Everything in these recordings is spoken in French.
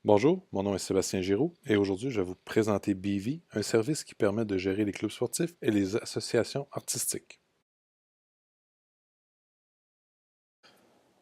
Bonjour, mon nom est Sébastien Giroux et aujourd'hui je vais vous présenter Beevee, un service qui permet de gérer les clubs sportifs et les associations artistiques.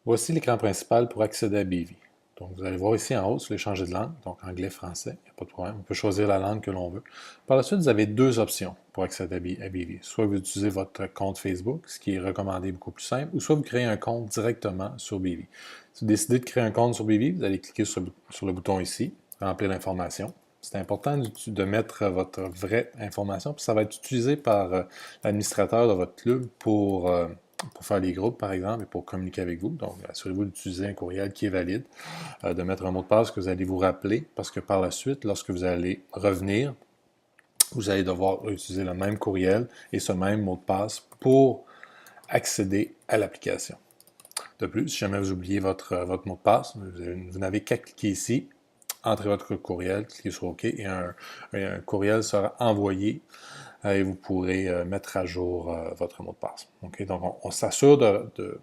Voici l'écran principal pour accéder à Beevee. Donc vous allez voir ici en haut, vous voulez changer de langue, donc anglais-français, il n'y a pas de problème, on peut choisir la langue que l'on veut. Par la suite, vous avez deux options pour accéder à Beevee. Soit vous utilisez votre compte Facebook, ce qui est recommandé beaucoup plus simple, ou soit vous créez un compte directement sur Beevee. Si vous décidez de créer un compte sur Beevee, vous allez cliquer sur le bouton ici, remplir l'information. C'est important de mettre votre vraie information, puis ça va être utilisé par l'administrateur de votre club pour faire les groupes, par exemple, et pour communiquer avec vous. Donc, assurez-vous d'utiliser un courriel qui est valide, de mettre un mot de passe que vous allez vous rappeler, parce que par la suite, lorsque vous allez revenir, vous allez devoir utiliser le même courriel et ce même mot de passe pour accéder à l'application. De plus, si jamais vous oubliez votre mot de passe, vous n'avez qu'à cliquer ici, entrez votre courriel, cliquez sur OK et un courriel sera envoyé et vous pourrez mettre à jour votre mot de passe. Okay? Donc, on s'assure de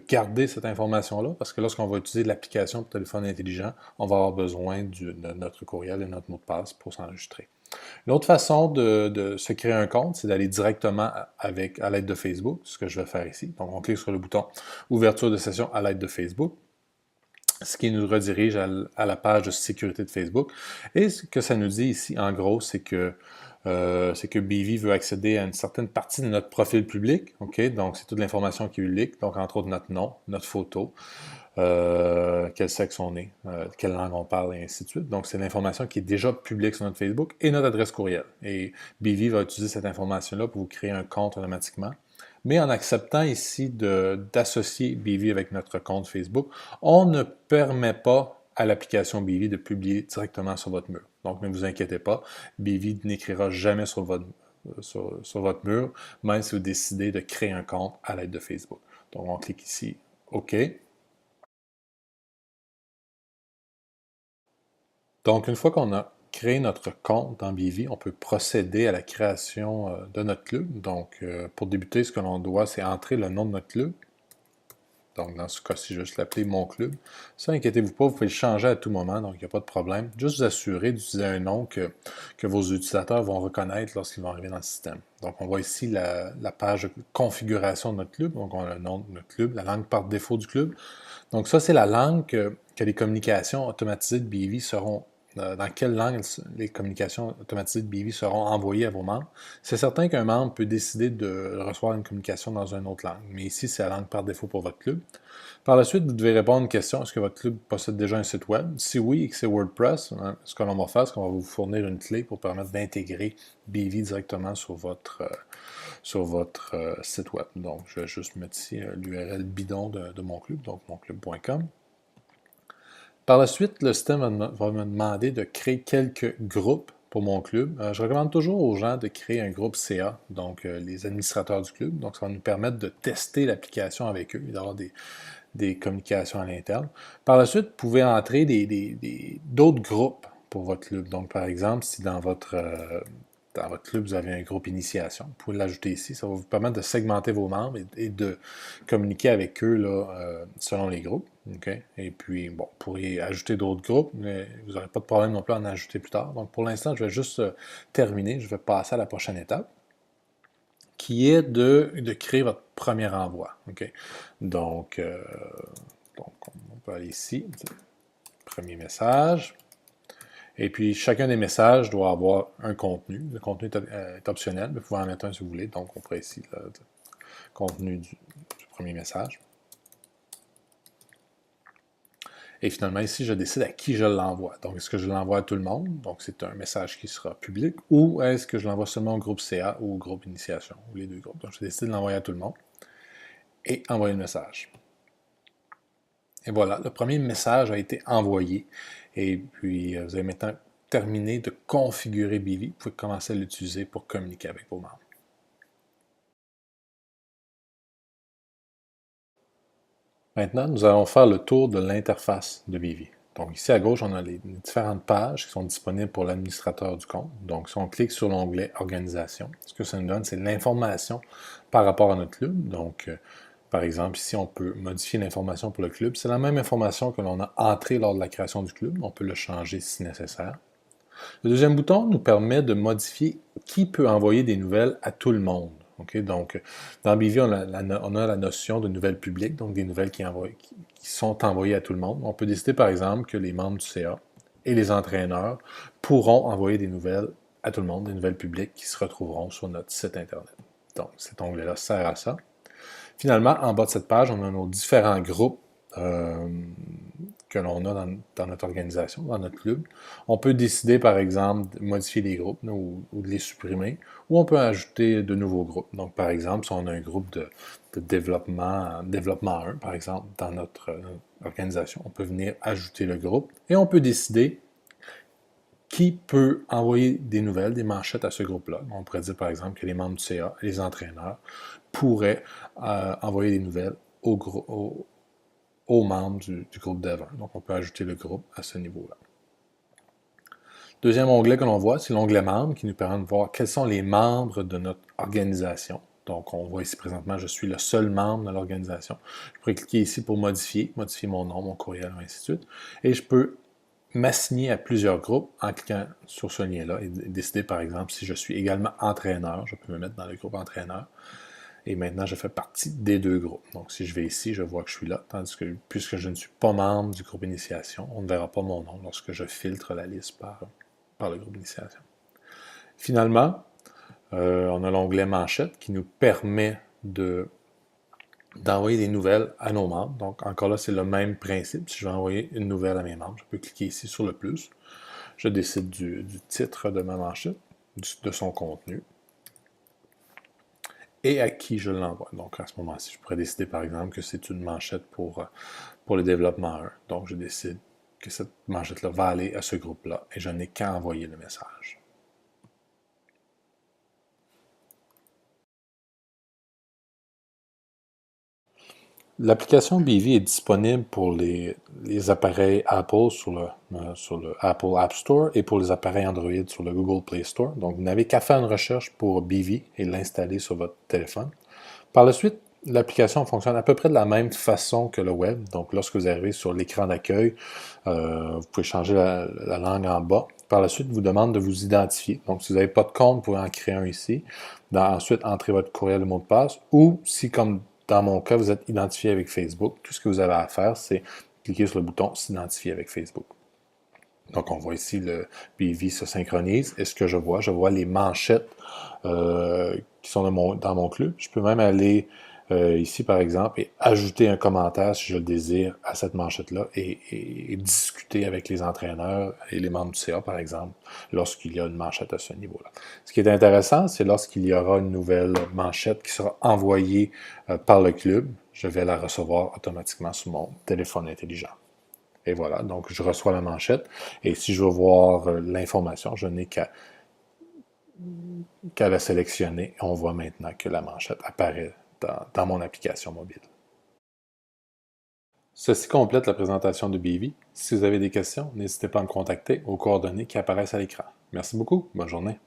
garder cette information-là parce que lorsqu'on va utiliser l'application pour téléphone intelligent, on va avoir besoin de notre courriel et notre mot de passe pour s'enregistrer. L'autre façon de se créer un compte, c'est d'aller directement à l'aide de Facebook, ce que je vais faire ici. Donc, on clique sur le bouton Ouverture de session à l'aide de Facebook, ce qui nous redirige à la page de sécurité de Facebook. Et ce que ça nous dit ici, en gros, c'est que Beevee veut accéder à une certaine partie de notre profil public. Okay? Donc, c'est toute l'information qui est publique. Donc, entre autres, notre nom, notre photo, quel sexe on est, quelle langue on parle, et ainsi de suite. Donc, c'est l'information qui est déjà publique sur notre Facebook et notre adresse courriel. Et Beevee va utiliser cette information-là pour vous créer un compte automatiquement. Mais en acceptant ici d'associer Beevee avec notre compte Facebook, on ne permet pas à l'application Beevee de publier directement sur votre mur. Donc, ne vous inquiétez pas, Beevee n'écrira jamais sur votre mur, même si vous décidez de créer un compte à l'aide de Facebook. Donc, on clique ici OK. Donc, une fois qu'on a créé notre compte dans Beevee, on peut procéder à la création de notre club. Donc, pour débuter, ce que l'on doit, c'est entrer le nom de notre club. Donc, dans ce cas-ci, je vais juste l'appeler Mon Club. Ça, inquiétez-vous pas, vous pouvez le changer à tout moment, donc il n'y a pas de problème. Juste vous assurer d'utiliser un nom que vos utilisateurs vont reconnaître lorsqu'ils vont arriver dans le système. Donc, on voit ici la page de configuration de notre club. Donc, on a le nom de notre club, la langue par défaut du club. Donc, ça, c'est la langue que les communications automatisées de Beevee seront dans quelle langue les communications automatisées de Beevee seront envoyées à vos membres. C'est certain qu'un membre peut décider de recevoir une communication dans une autre langue, mais ici, c'est la langue par défaut pour votre club. Par la suite, vous devez répondre à une question, est-ce que votre club possède déjà un site web? Si oui et que c'est WordPress, ce que l'on va faire, c'est qu'on va vous fournir une clé pour permettre d'intégrer Beevee directement sur votre site web. Donc, je vais juste mettre ici l'URL bidon de mon club, donc monclub.com. Par la suite, le système va me demander de créer quelques groupes pour mon club. Je recommande toujours aux gens de créer un groupe CA, donc les administrateurs du club. Donc, ça va nous permettre de tester l'application avec eux et d'avoir des communications à l'interne. Par la suite, vous pouvez entrer d'autres groupes pour votre club. Donc, par exemple, si dans votre club, vous avez un groupe initiation, vous pouvez l'ajouter ici. Ça va vous permettre de segmenter vos membres et de communiquer avec eux là, selon les groupes. Okay? Et puis, bon, vous pourriez ajouter d'autres groupes, mais vous n'aurez pas de problème non plus à en ajouter plus tard. Donc, pour l'instant, je vais juste terminer. Je vais passer à la prochaine étape, qui est de créer votre premier envoi. Okay? Donc, on peut aller ici, premier message. Et puis, chacun des messages doit avoir un contenu. Le contenu est optionnel, mais vous pouvez en mettre un si vous voulez. Donc, on pourrait ici le contenu du premier message. Et finalement, ici, je décide à qui je l'envoie. Donc, est-ce que je l'envoie à tout le monde? Donc, c'est un message qui sera public. Ou est-ce que je l'envoie seulement au groupe CA ou au groupe initiation, ou les deux groupes? Donc, je décide de l'envoyer à tout le monde. Et envoyer le message. Et voilà, le premier message a été envoyé. Et puis, vous avez maintenant terminé de configurer Beevee. Vous pouvez commencer à l'utiliser pour communiquer avec vos membres. Maintenant, nous allons faire le tour de l'interface de Beevee. Donc ici à gauche, on a les différentes pages qui sont disponibles pour l'administrateur du compte. Donc si on clique sur l'onglet Organisation, ce que ça nous donne, c'est l'information par rapport à notre club. Donc Par exemple, ici, on peut modifier l'information pour le club. C'est la même information que l'on a entrée lors de la création du club. On peut le changer si nécessaire. Le deuxième bouton nous permet de modifier qui peut envoyer des nouvelles à tout le monde. Okay? Donc, dans BV, on a la notion de nouvelles publiques, donc des nouvelles qui sont envoyées à tout le monde. On peut décider, par exemple, que les membres du CA et les entraîneurs pourront envoyer des nouvelles à tout le monde, des nouvelles publiques qui se retrouveront sur notre site Internet. Donc, cet onglet-là sert à ça. Finalement, en bas de cette page, on a nos différents groupes que l'on a dans notre organisation, dans notre club. On peut décider, par exemple, de modifier les groupes ou de les supprimer, ou on peut ajouter de nouveaux groupes. Donc, par exemple, si on a un groupe de développement 1, par exemple, dans notre organisation, on peut venir ajouter le groupe et on peut décider qui peut envoyer des nouvelles, des manchettes à ce groupe-là. On pourrait dire, par exemple, que les membres du CA, les entraîneurs, pourraient envoyer des nouvelles aux membres du groupe Dev 1. Donc, on peut ajouter le groupe à ce niveau-là. Deuxième onglet que l'on voit, c'est l'onglet membres qui nous permet de voir quels sont les membres de notre organisation. Donc, on voit ici présentement, je suis le seul membre de l'organisation. Je pourrais cliquer ici pour modifier mon nom, mon courriel, ainsi de suite. Et je peux m'assigner à plusieurs groupes en cliquant sur ce lien-là et décider, par exemple, si je suis également entraîneur, je peux me mettre dans le groupe entraîneur. Et maintenant, je fais partie des deux groupes. Donc, si je vais ici, je vois que je suis là, tandis que puisque je ne suis pas membre du groupe initiation, on ne verra pas mon nom lorsque je filtre la liste par le groupe initiation. Finalement, on a l'onglet manchette qui nous permet d'envoyer des nouvelles à nos membres. Donc, encore là, c'est le même principe. Si je veux envoyer une nouvelle à mes membres, je peux cliquer ici sur le plus. Je décide du titre de ma manchette, de son contenu, et à qui je l'envoie. Donc, à ce moment-ci, je pourrais décider, par exemple, que c'est une manchette pour le développement 1. Donc, je décide que cette manchette-là va aller à ce groupe-là, et je n'ai qu'à envoyer le message. L'application BV est disponible pour les appareils Apple sur le Apple App Store et pour les appareils Android sur le Google Play Store. Donc, vous n'avez qu'à faire une recherche pour BV et l'installer sur votre téléphone. Par la suite, l'application fonctionne à peu près de la même façon que le web. Donc, lorsque vous arrivez sur l'écran d'accueil, vous pouvez changer la langue en bas. Par la suite, il vous demande de vous identifier. Donc, si vous n'avez pas de compte, vous pouvez en créer un ici. Ensuite, entrer votre courriel et mot de passe. Ou si, comme dans mon cas, vous êtes identifié avec Facebook, tout ce que vous avez à faire, c'est cliquer sur le bouton « S'identifier avec Facebook ». Donc, on voit ici le BV se synchronise. Et ce que je vois les manchettes qui sont dans mon club. Je peux même aller ici, par exemple, et ajouter un commentaire, si je le désire, à cette manchette-là et discuter avec les entraîneurs et les membres du CA, par exemple, lorsqu'il y a une manchette à ce niveau-là. Ce qui est intéressant, c'est lorsqu'il y aura une nouvelle manchette qui sera envoyée par le club, je vais la recevoir automatiquement sur mon téléphone intelligent. Et voilà, donc je reçois la manchette. Et si je veux voir l'information, je n'ai qu'à la sélectionner. Et on voit maintenant que la manchette apparaît dans mon application mobile. Ceci complète la présentation de BV. Si vous avez des questions, n'hésitez pas à me contacter aux coordonnées qui apparaissent à l'écran. Merci beaucoup. Bonne journée.